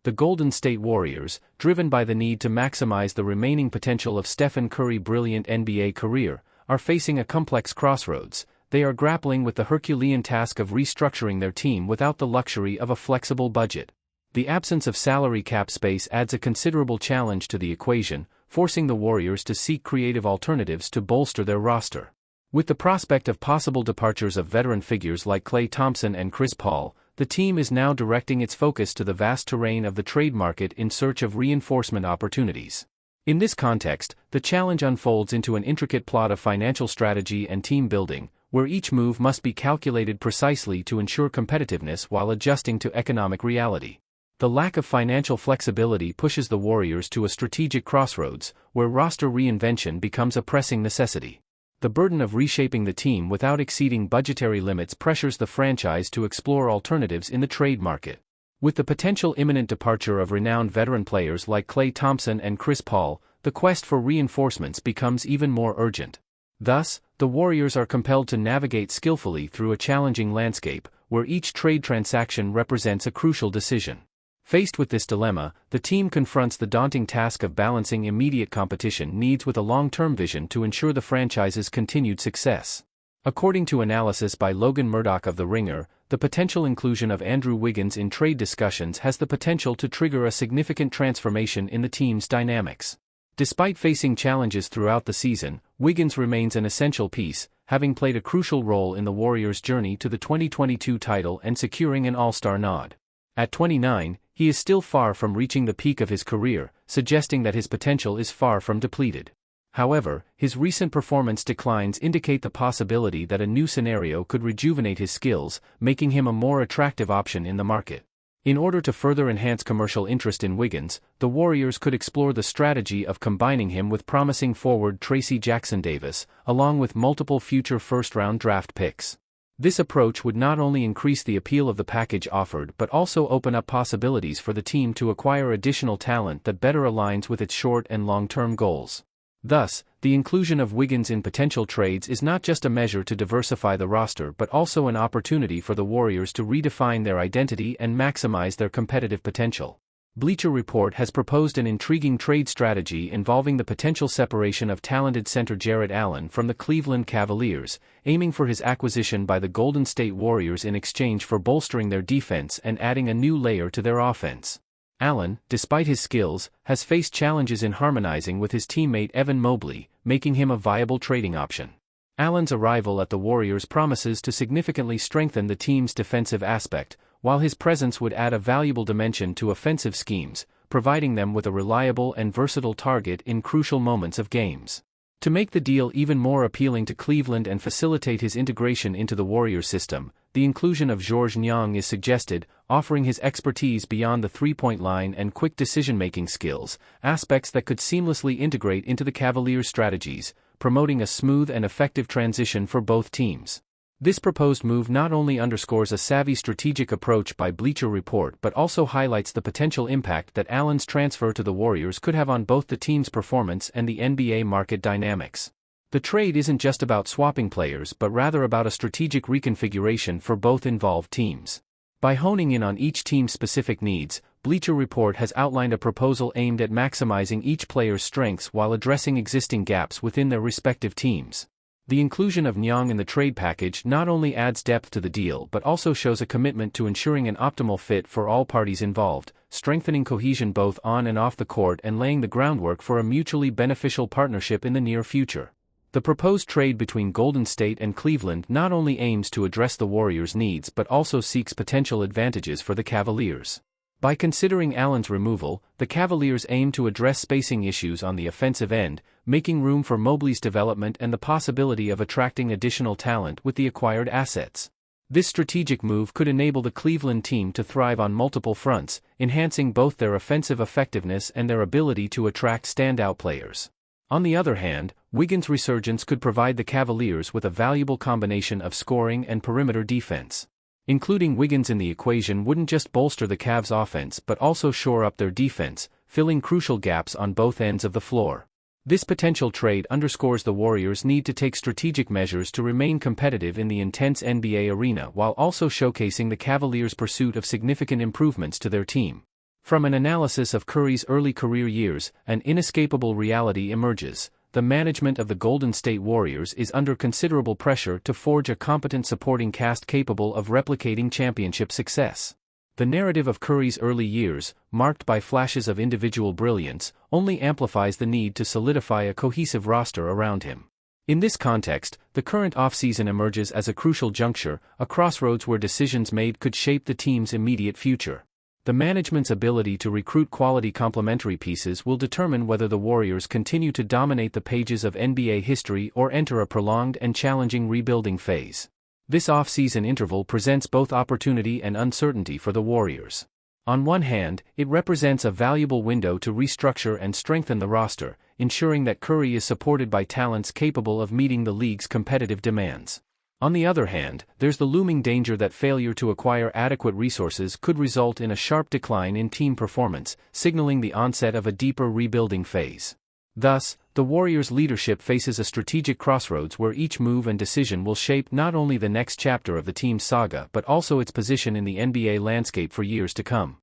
The Golden State Warriors, driven by the need to maximize the remaining potential of Stephen Curry's brilliant NBA career, are facing a complex crossroads. They are grappling with the Herculean task of restructuring their team without the luxury of a flexible budget. The absence of salary cap space adds a considerable challenge to the equation, forcing the Warriors to seek creative alternatives to bolster their roster. With the prospect of possible departures of veteran figures like Klay Thompson and Chris Paul, the team is now directing its focus to the vast terrain of the trade market in search of reinforcement opportunities. In this context, the challenge unfolds into an intricate plot of financial strategy and team building, where each move must be calculated precisely to ensure competitiveness while adjusting to economic reality. The lack of financial flexibility pushes the Warriors to a strategic crossroads, where roster reinvention becomes a pressing necessity. The burden of reshaping the team without exceeding budgetary limits pressures the franchise to explore alternatives in the trade market. With the potential imminent departure of renowned veteran players like Klay Thompson and Chris Paul, the quest for reinforcements becomes even more urgent. Thus, the Warriors are compelled to navigate skillfully through a challenging landscape, where each trade transaction represents a crucial decision. Faced with this dilemma, the team confronts the daunting task of balancing immediate competition needs with a long-term vision to ensure the franchise's continued success. According to analysis by Logan Murdoch of The Ringer, the potential inclusion of Andrew Wiggins in trade discussions has the potential to trigger a significant transformation in the team's dynamics. Despite facing challenges throughout the season, Wiggins remains an essential piece, having played a crucial role in the Warriors' journey to the 2022 title and securing an All-Star nod. At 29, he is still far from reaching the peak of his career, suggesting that his potential is far from depleted. However, his recent performance declines indicate the possibility that a new scenario could rejuvenate his skills, making him a more attractive option in the market. In order to further enhance commercial interest in Wiggins, the Warriors could explore the strategy of combining him with promising forward Tracy Jackson-Davis, along with multiple future first-round draft picks. This approach would not only increase the appeal of the package offered but also open up possibilities for the team to acquire additional talent that better aligns with its short and long-term goals. Thus, the inclusion of Wiggins in potential trades is not just a measure to diversify the roster but also an opportunity for the Warriors to redefine their identity and maximize their competitive potential. Bleacher Report has proposed an intriguing trade strategy involving the potential separation of talented center Jarrett Allen from the Cleveland Cavaliers, aiming for his acquisition by the Golden State Warriors in exchange for bolstering their defense and adding a new layer to their offense. Allen, despite his skills, has faced challenges in harmonizing with his teammate Evan Mobley, making him a viable trading option. Allen's arrival at the Warriors promises to significantly strengthen the team's defensive aspect, while his presence would add a valuable dimension to offensive schemes, providing them with a reliable and versatile target in crucial moments of games. To make the deal even more appealing to Cleveland and facilitate his integration into the Warriors system, the inclusion of Georges Niang is suggested, offering his expertise beyond the three-point line and quick decision-making skills, aspects that could seamlessly integrate into the Cavaliers' strategies, promoting a smooth and effective transition for both teams. This proposed move not only underscores a savvy strategic approach by Bleacher Report but also highlights the potential impact that Allen's transfer to the Warriors could have on both the team's performance and the NBA market dynamics. The trade isn't just about swapping players but rather about a strategic reconfiguration for both involved teams. By honing in on each team's specific needs, Bleacher Report has outlined a proposal aimed at maximizing each player's strengths while addressing existing gaps within their respective teams. The inclusion of Niang in the trade package not only adds depth to the deal but also shows a commitment to ensuring an optimal fit for all parties involved, strengthening cohesion both on and off the court and laying the groundwork for a mutually beneficial partnership in the near future. The proposed trade between Golden State and Cleveland not only aims to address the Warriors' needs but also seeks potential advantages for the Cavaliers. By considering Allen's removal, the Cavaliers aim to address spacing issues on the offensive end, making room for Mobley's development and the possibility of attracting additional talent with the acquired assets. This strategic move could enable the Cleveland team to thrive on multiple fronts, enhancing both their offensive effectiveness and their ability to attract standout players. On the other hand, Wiggins' resurgence could provide the Cavaliers with a valuable combination of scoring and perimeter defense. Including Wiggins in the equation wouldn't just bolster the Cavs' offense but also shore up their defense, filling crucial gaps on both ends of the floor. This potential trade underscores the Warriors' need to take strategic measures to remain competitive in the intense NBA arena while also showcasing the Cavaliers' pursuit of significant improvements to their team. From an analysis of Curry's early career years, an inescapable reality emerges. The management of the Golden State Warriors is under considerable pressure to forge a competent supporting cast capable of replicating championship success. The narrative of Curry's early years, marked by flashes of individual brilliance, only amplifies the need to solidify a cohesive roster around him. In this context, the current offseason emerges as a crucial juncture, a crossroads where decisions made could shape the team's immediate future. The management's ability to recruit quality complementary pieces will determine whether the Warriors continue to dominate the pages of NBA history or enter a prolonged and challenging rebuilding phase. This off-season interval presents both opportunity and uncertainty for the Warriors. On one hand, it represents a valuable window to restructure and strengthen the roster, ensuring that Curry is supported by talents capable of meeting the league's competitive demands. On the other hand, there's the looming danger that failure to acquire adequate resources could result in a sharp decline in team performance, signaling the onset of a deeper rebuilding phase. Thus, the Warriors' leadership faces a strategic crossroads where each move and decision will shape not only the next chapter of the team's saga but also its position in the NBA landscape for years to come.